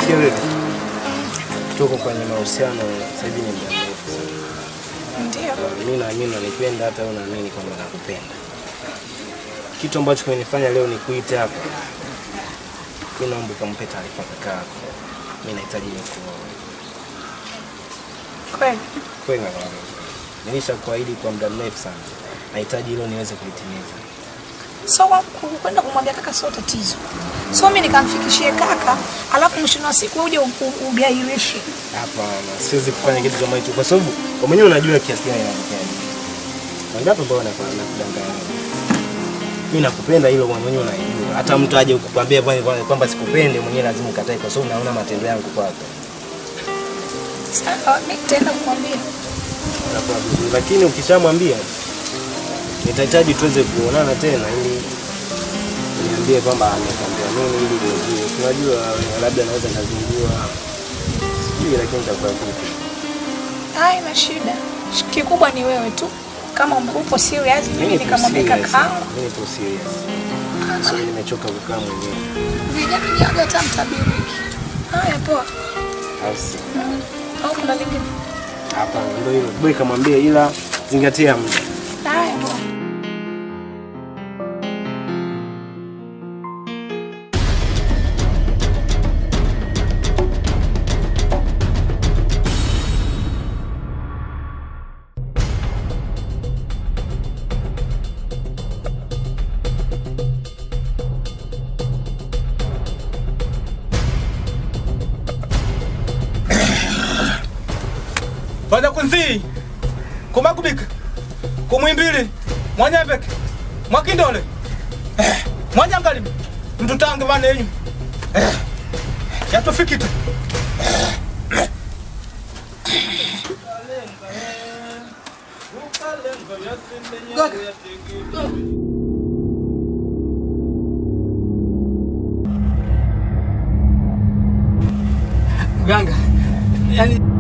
Sikia wewe. Tuko kwenye mahusiano sasa hivi ni muda mrefu sana. Ndio. Mimi naamini unanipenda, hata wewe unaamini kwamba nakupenda. Kitu ambacho kimenifanya leo nikuite hapa. Mimi naomba kumpe taarifa kakako. Mimi nahitaji nikuoe. Kweli? Kweli nakwambia. Nilishakuahidi kwa muda mrefu sana. Nahitaji hilo niweze kulitimiza. So kwenda kumwambia kaka sio tatizo. So mimi nikamfikishie kaka, alafu mwisho wa siku uje ugairishe. Hapana, siwezi kufanya kitu kama hicho kwa sababu wewe mwenyewe unajua kiasi gani nakupenda. Wangapi ambao wanafanya kudanganya? Mimi nakupenda hilo mwenyewe unajua. Hata mtu aje kukuambia kwamba sikupende mwenyewe lazima ukatae kwa sababu unaona matendo yangu kwako. Sasa mimi tena kumwambia. Lakini ukishamwambia nitahitaji tuweze kuonana tena ili niambie kwamba amekwambia nini ili nijue. Unajua labda naweza kuzungua. Sijui lakini nitakuwa vipi. Haina shida. Kikubwa ni wewe tu. Kama upo serious mimi nikamwambia kaka. Mimi nipo serious. Sasa nimechoka kukaa mwenyewe. Vijana jaga hata mtabiriki. Haya poa. Asi. Au kuna lingine? Hapa ndio hilo. Boy kamwambia ila zingatia muda. Haya poa. Bada kunzi kumakubika kumwimbili mwanyabeke mwakindole mwanyangali mtutange bana yenyu yatufikite Ganga yani